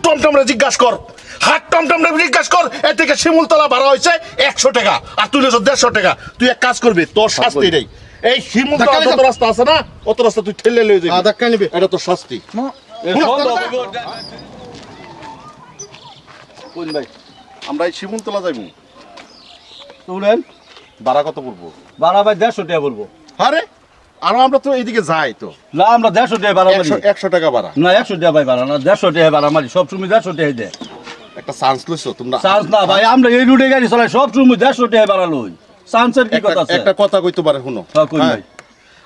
টমটমরে জিজ্ঞাসা কর, হাট টমটমরে জিজ্ঞাসা কর। এর থেকে শিমুলতলা ভাড়া হয়েছে 100 টাকা, আর তুই 150 টাকা। তুই এক কাজ করবি, তোর শাস্তি নেই। এই শিমুলতলা যত রাস্তা আছে না, অত রাস্তা তুই ঠেলে লয়ে যাবি। ধাক্কা নিবি, এটা তোর শাস্তি। কোন ভাই, আমরা এই শিমুলতলা যাইবো। শুনেন, ভাড়া কত পড়বো? ভাড়া ভাই 150 টাকা বলবো। আরে আর আমরা তো এইদিকে যাই তো। না, আমরা 150 টাকা ভাড়া মারি। 100 টাকা ভাড়া না, 100 টাকা ভাই ভাড়া না, 150 টাকা ভাড়া মারি। সব সময় 150 টাকা দেয়। একটা চান্স লইছো তোমরা? চান্স না ভাই, আমরা এই রুটে গাড়ি চালাই, সব সময় 150 টাকা ভাড়া লই। চান্সের কি কথা আছে? একটা কথা কইতে পারে, শুনো। হ্যাঁ, কই ভাই।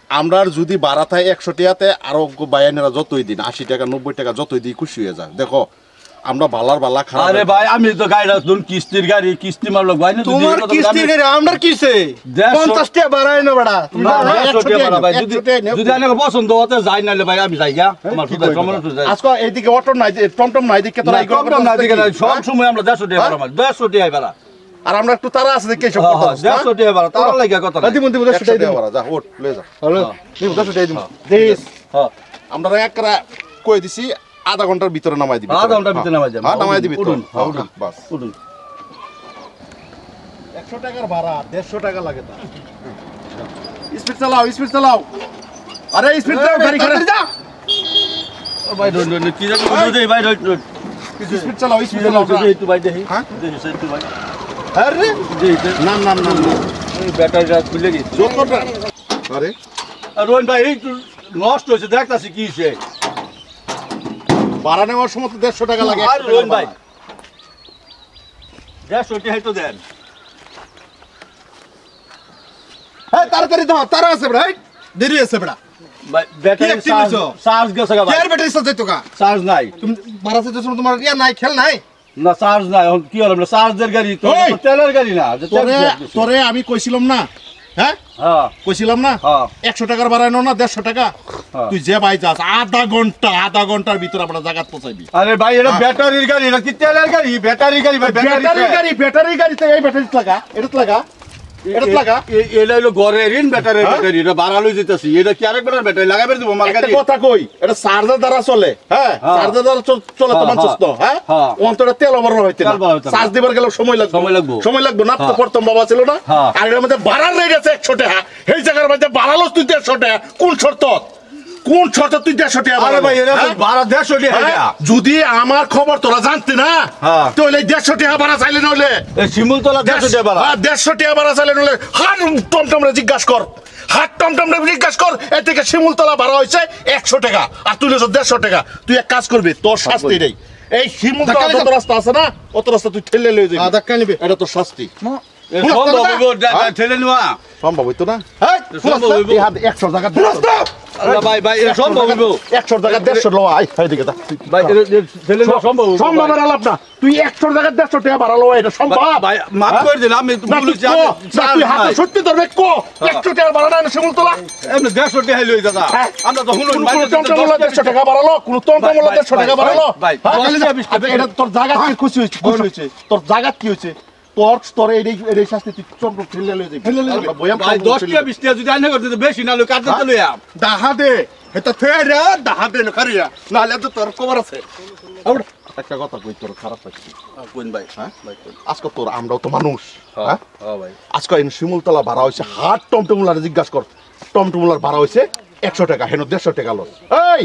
আমরা যদি ভাড়া থাকে 100 টাকাতে, আরো বাইয়ানেরা যতই দিন 80 টাকা 90 টাকা যতই দিই খুশি হয়ে যায়। দেখো আমরা বালার বালা খারাপ। আরে ভাই, আমি তো গাড়িটা ধরুন কিস্তির গাড়ি, কিস্তি মারলো ভাই না। তোমার কিস্তির গাড়ি আমরা কিসে 50 টাকা বাড়াই না বড়া। তুমি 100 টাকা ভাড়া ভাই, যদি আপনাকে পছন্দ হতে যাই নালে ভাই আমি যাই গা। আমার সুদা সমস্যা যাই। আজকে এইদিকে অটো নাই, টমটম নাই, দিকে তোরা এই টমটম না দিকে সব সময় আমরা 150 টাকা ভাড়া মারি, 150 টাকা ভাড়া। আর আমরা একটু তারা আছে দেখে সব কথা। 150 টাকা ভাড়া, তার লাগা কথা না। দিমু 100 টাকা ভাড়া, যা ওঠ লয়ে যা। হ্যালো, দিমু 100 টাকা দিমু। দিস হ্যাঁ, আমরা একরা কই দিছি, আধা ঘন্টার ভিতরে নামাই দিবি। আধা ঘন্টার ভিতরে নামাই যাবে। হ্যাঁ, নামাই দিবি তো। উঠুন, উঠুন বাস। উঠুন। 100 টাকার ভাড়া 150 টাকা লাগে তা। স্পিড চালাও, স্পিড চালাও। আরে স্পিড চালাও, গাড়ি খারাপ যা। ও ভাই ধরুন, কি জানি বুঝুই ভাই, ধরুন স্পিড চালাও, স্পিড চালাও। একটু ভাই দেখি। হ্যাঁ, দেখি একটু ভাই। আরে না না না না, এই ব্যাটারিটা খুলে গেছে। যতটা। আরে আর রোহন ভাই এই নষ্ট হয়েছে, দেখতাছি কি হইছে। ভাড়া নেওয়ার সময় তো 150 টাকা লাগে। আর রোহন ভাই 150 টাকা তো দেন। হ্যাঁ, তাড়াতাড়ি দাও, তারা আছে বড়া। দেরি আছে বড়া। ভাই ব্যাটারি কি হইছো? চার্জ গেছে গা ভাই। কেয়ার ব্যাটারি সাথে তো কা চার্জ নাই। তুমি বাড়া সাথে তোমার ইয়া নাই, খেল নাই। না চার্জ নাই, এখন কি হলো না, চার্জের গাড়ি তো, ওই! তেলের গাড়ি না যে তেল তোরে শেষ হইছে। তোরে আমি কইছিলাম না, হ্যাঁ হ্যাঁ কইছিলাম না, হ্যাঁ 100 টাকার ভাড়া নো না 150 টাকা। হ্যাঁ। তুই যে ভাই যাস আধা ঘন্টার ভিতরে আমরা জায়গা পৌঁছাইবি। আরে ভাই এটা ব্যাটারির গাড়ি না, কি তেলের গাড়ি? ব্যাটারির গাড়ি ভাই, ব্যাটারি গাড়িতে এই ব্যাটারি লাগা, এটা লাগা, এটা লাগা। এটা হলো ঘরের ইন ব্যাটারির ব্যাটারি, এটা ভাড়া লই যেতেছি। এটা কি আরেকবার ব্যাটারি লাগাবে দেবো মাল একটা গাড়ি? কথা কই, এটা চার্জার দ্বারা চলে। হ্যাঁ, হ্যাঁ। চার্জার দ্বারা চলে তো হ্যাঁ, মানুষ তো। হ্যাঁ, হ্যাঁ। অন্তরে তেল ভরানো হইতে না, তেল ভরা হইতে না। চার্জ দিবার গেলে সময় লাগবে। সময় লাগবে না তো। হ্যাঁ। প্রথম বাবা ছিল না, হ্যাঁ। আর এর মধ্যে ভাড়ার রেট আছে 100 টাকা। এই জায়গার মধ্যে ভাড়ালো তুই 150 টাকা। কোন শর্ত তুই 150 টাকা? আরে ভাই এটা হ্যাঁ? ভাড়া 150 টাকা। হ্যাঁ? যদি আমার খবর তোরা জানতে না, হ্যাঁ। তাহলে 150 টাকা ভাড়া চাইলে নইলে এই শিমুলতলা 150 টাকা ভাড়া। 150 টাকা ভাড়া চাইলে নইলে হাট টমটমরে জিজ্ঞাসা কর, হাট টমটমরে জিজ্ঞাসা কর। এর থেকে শিমুলতলা ভাড়া হয়েছে 100 টাকা, আর তুই 150 টাকা। তুই এক কাজ করবি, তোর শাস্তি নেই। এই শিমুলতলা যত রাস্তা আছে না, অত রাস্তা তুই ঠেলে লয়ে যাবি। ধাক্কা নিবি। এটা তোর শাস্তি। সম্ভব হইব ঠেলে নেওয়া? সম্ভব হইতো না? সম্ভব হইব? 100 টাকা আল্লাহ ভাই ভাই এটা সম্ভব হইব? 100 টাকা 150 লো। আই দিকে দা ভাই এটা ঠেলে নেওয়া সম্ভব হইব? সম্ভব আর আলাপ না। তুই 100 টাকা 150 টাকা ভাড়া এটা সম্ভব? ভাই মাফ করে দিন, আমি না, বলেছি তুই হাতে সত্যি ধরবে কো 100 টাকা ভাড়া না শিমুলতলা। এমনি 150 টাকা লই দাদা। আমরা তো শুনুন কোন টমটমলা 150 টাকা বাড়ালো, কোন টমটমলা 150 টাকা বাড়ালো। ভাই, এটা তোর জায়গা কি খুশি হয়েছে? তোর জায়গা কি হয়েছে? তোর এই শাস্তি তুই টমটম ঠেলে লয়ে যাবি। ভাই 10 টাকা 20 টাকা যদি আইনা করতে বেশি না লই কাটতে লইয়া। দাহা দে, এটা ফেরা দাহা দে নখারিয়া, নালে তো তোর খবর আছে। একটা কথা কই, তোর খারাপ লাগছে কোন ভাই? হ্যাঁ ভাই কোন? আজকে তোর আমরাও তো মানুষ। হ্যাঁ হ্যাঁ ভাই। আজকে শিমুলতলা ভাড়া হয়েছে, হাট টমটমলার জিজ্ঞাসা কর, টমটমলার ভাড়া হয়েছে 100 টাকা, হেন 150 টাকা লস। এই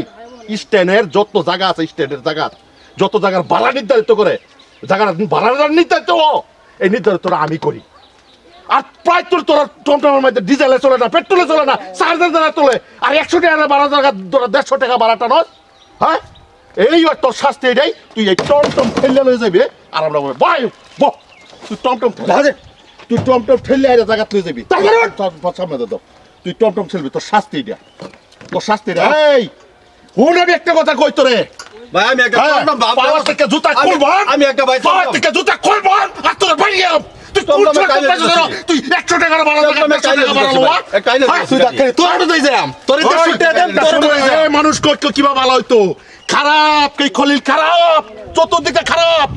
স্ট্যান্ডের যত জায়গা আছে, স্ট্যান্ডের জায়গা যত জায়গার ভাড়া নির্ধারিত করে, জায়গাটা ভাড়া নির্ধারিত এই নির্ধারিত আমি করি। আর প্রায় তোরা টমটমের মধ্যে ডিজেলে চলে না, পেট্রোলে চলে না, চার্জার দ্বারা চলে। আর 100 টাকা ভাড়া জায়গা 150 টাকা ভাড়াটা নয়। হ্যাঁ, এই তোর শাস্তি এটাই। তুই এই টমটম ঠেলে লয়ে যাবি, আর আমরা বলি ভাই বহ, তুই টমটম ঠেলে, তুই টমটম ঠেলে আইরা জায়গা লয়ে যাবি। সামনে দাও, তুই টমটম ঠেলবি, তোর শাস্তি এটা, তোর শাস্তি এটা। এই হুন, আমি একটা কথা কই তোরে ভাই, আমি একটা পাওয়ার থেকে জুতা খুলব, আমি একটা ভাই পাওয়ার থেকে জুতা খুলব, আর তোর বাড়িয়ে তুই তুই 100 টাকার ভাড়া জায়গা 150 টাকা বাড়ালো। মানুষ কিভাবে ভালো হইতো? খারাপ, কে খলিল খারাপ, চতুর্দিকে খারাপ।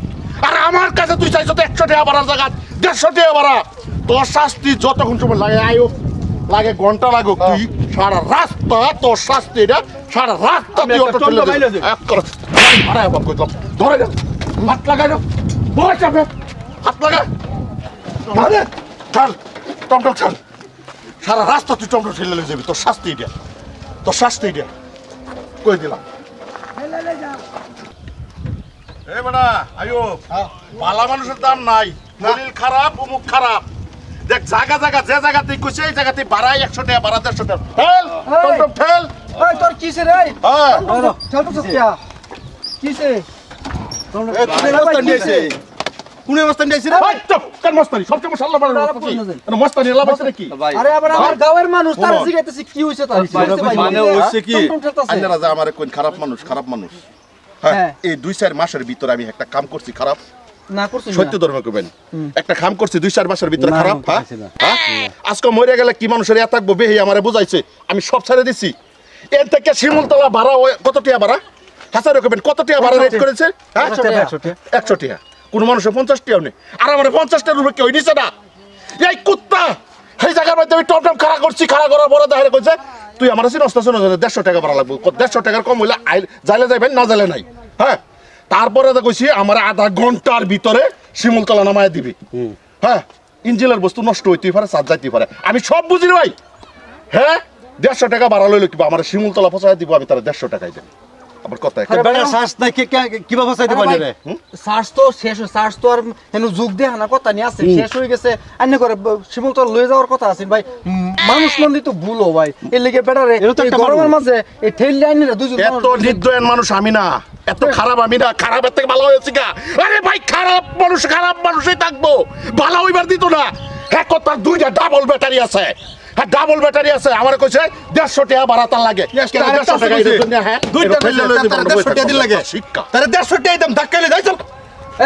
আর আমার কাছে তুই চাইছ 100 টাকা ভাড়ার জায়গা 150 টাকা ভাড়া। তোর শাস্তি যতক্ষণ সময় লাগে আয়ো লাগে ঘন্টা লাগুক তুই সারা রাস্তা তোর শাস্তি এটা সারা রাস্তা তুই অটো ঠেলে দিবি এক করে আরে বাপ কইতাম ধরে দে হাত লাগাই দাও বয় চাপে হাত লাগা আরে চল টমটম চল সারা রাস্তা তুই টমটম ঠেলে লয়ে যাবি তোর শাস্তি এটা কই দিলাম এ বেটা আয়ো ভালো মানুষের দাম নাই শরীর খারাপ মুখ খারাপ দেখ জায়গা যে জায়গাতে কইছে এই জায়গাতে ভাড়া 100 টাকা ভাড়া 150 টাকা ঠেল টমটম ঠেল ওই তোর কিসে রে হ্যাঁ চল তো সত্যিয়া কিসে এ কোন অবস্থা নিয়েছে কোন অবস্থা নিয়েছে রে ভাই চুপ কেন মস্তানি সবচেয়ে শালা বাড়া না মস্তানি এলা বসে নাকি আরে আবার আমার গাঁয়ের মানুষ তার জিগাইতেছে কি হইছে তার মানে হইছে কি আপনারা যা আমারে কোন খারাপ মানুষ হ্যাঁ এই 2-4 মাসের ভিতরে আমি একটা কাম করছি খারাপ না করছিস সত্য ধর্ম কইবেন একটা কাম করছি 2-4 মাসের ভিতরে খারাপ হ্যাঁ আজকে মরে গেলে কি মানুষের এত থাকবো বেহি আমারে বুঝাইছে আমি সব ছেড়ে দিছি এর থেকে শিমুলতলা ভাড়া কত টাকা ভাড়া হাজার কইবেন কত টাকা ভাড়া রেট করেছে 100 টাকা কোন মানুষের 50 টাকাও নেই আর আমার 50 টাকার উপরে কেউ নিছে না এই কুত্তা এই জায়গার মধ্যে আমি টমটম খাড়া করার পরে দেখা কইছে তুই আমার কাছে নষ্ট 150 টাকা ভাড়া লাগবে 150 টাকার কম হইলে যাইলে যাইবেন না যাইলে নাই হ্যাঁ তারপরে কইছি আমার আধা ঘন্টার ভিতরে শিমুলতলা নামায় দিবি হ্যাঁ ইঞ্জিনের বস্তু নষ্ট হইতেই পারে চার্জ যাইতেই পারে আমি সব বুঝি ভাই হ্যাঁ 150 টাকা ভাড়া লইলে কি আমার শিমুলতলা পৌঁছায় দিব আমি তার 150 টাকাই দেব আবার কথা বেড়া শ্বাস নাই কিভাবে চাইতে পারি রে সার্চ তো শেষ সার্চ তো আর হেনু যুগ দিয়ে হানা কথা নিয়ে আছে শেষ হয়ে গেছে আইনে করে শিমুল তো লয়ে যাওয়ার কথা আছে ভাই মানুষ মন্দি তো ভুলো ভাই এর লিগে বেটারে এই গরমের মাঝে এই ঠেল লাইনে দুজন এত নির্দয়ন মানুষ আমি না এত খারাপ আমি না খারাপের থেকে ভালো হয়েছে গা আরে ভাই খারাপ মানুষই থাকবো ভালো হইবার দিত না এক কথা দুইটা ডাবল ব্যাটারি আছে হ্যাঁ ডাবল ব্যাটারি আছে আমার কইছে 150 টাকা ভাড়া তার লাগে 150 টাকা এর জন্য হ্যাঁ দুইটা ফেলে 150 টাকা দিন লাগে শিক্ষা তারে 150 টাকা দাম ধাক্কাইলে যাই চল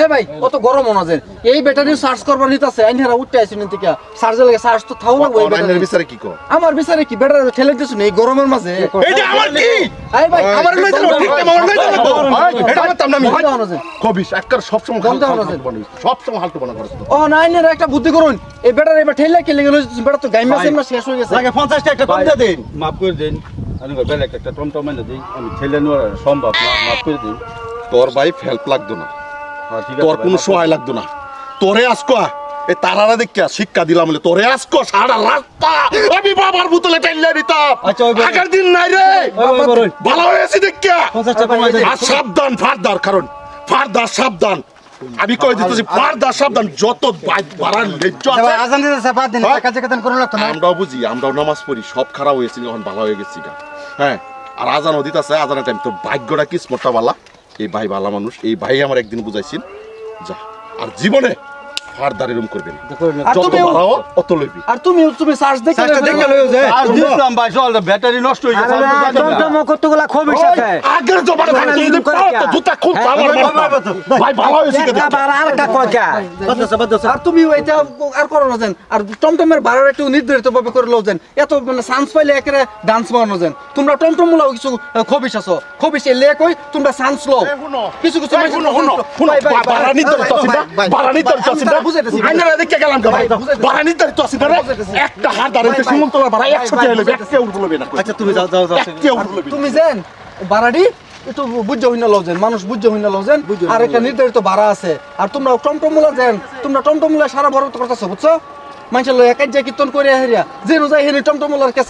এ ভাই কত গরম মনে আছে এই ব্যাটারি চার্জ করবার নিতাছে আইনারা উঠতে আইছেন থেকে চার্জের লাগে চার্জ তো থাও না ওই অনলাইনের বিচারে কি কো আমার বিচারে কি ব্যাটারি ঠেলে দিছ না এই গরমের মাঝে এইটা আমার কি এই ভাই আমার লই যাও ঠিক না আমার লই যাও এটা আমার তাম না আমি কবিস একবার সব সময় গন্ধ হলো যে। হালতু বানা করছ ও না আইনারা একটা বুদ্ধি করুন এই ব্যাটারি এবার ঠেলে কি লেগে লইছ বেটা তো গাইমা সেমা শেষ হয়ে গেছে লাগে 50 টাকা কম দিয়ে দিন মাফ করে দিন আমি বেলে একটা টমটম এনে দিই আমি ঠেলে নেওয়া সম্ভব না মাফ করে দিন তোর ভাই হেল্প লাগতো না হ্যাঁ ঠিক তোর কোনো সহায় লাগতো না তোরে আজকো এই তারারা দেখিয়া শিক্ষা দিলাম বলে তোরে আজকো সারা রাস্তা আমি বাবার বোতলে টাইলে দিতাম আচ্ছা, ওই আগের দিন নাই রে ভালো হয়েছে দেখিয়া 50 টাকা কমাই দেন আর সাবধান ফারদার কারণ ফারদার সাবধান আমি কই দিতেছি ফারদার সাবধান যত বাড়ার লেজ্জ আছে আজান দিতে সাবাত দিন হ্যাঁ? কাজে কাজ করুন লাগতো না আমরাও বুঝি আমরাও নামাজ পড়ি সব খারাপ হয়েছিল এখন ভালো হয়ে গেছি গা হ্যাঁ আর আজান দিতেছে আজানের টাইম তোর ভাগ্যটা কি স্মরটা বালা এই ভাই ভালো মানুষ এই ভাই আমার একদিন বুঝাইছেন যা আর জীবনে ফারদার এরকম করবেন আর যত তুমিও- বাড়াও অত লইবি আর তুমি চার্জ দেখে আর দিলাম ভাই চল ব্যাটারি নষ্ট হয়ে গেছে কতগুলা খবিস আছে আগের জমানা থাকতো যদি পারতো জুতা খুলতো আমার ভাই ভালো হয়েছে কিন্তু আর তুমি এটা আর করো না যেন আর টমটমের ভাড়া একটু নির্ধারিত ভাবে করে লও যেন এত মানে চান্স পাইলে একেবারে ডান্স মারানো যেন তোমরা টমটম মুলাও কিছু খবিস আছো খবিস এলে কই তোমরা চান্স লও কিছু কিছু বাড়া নির্ধারিত আছে না বাড়া নির্ধারিত আছে না আইনারা দেখে গেলাম ভাই বাড়া নির্ধারিত আছে না একটা হাত দাঁড়াইতে সুমন্তলা বাড়া 100 টাকা লইবে একটা উঠবো লইবে না আচ্ছা তুমি যাও যাও যাও একটা উঠবো লইবে তুমি যেন ভাড়াটি একটু বুঝ্য হইনা লও যেন মানুষ বুঝ্য হইনা লও যেন আর একটা নির্ধারিত ভাড়া আছে আর তোমরা টমটম মুলা যেন তোমরা টমটম মুলা সারা বড় করতেছো বুঝছো মানুষের একাই যে কীর্তন করে হেরিয়া যে রোজাই হেরি টমটম মুলার কেস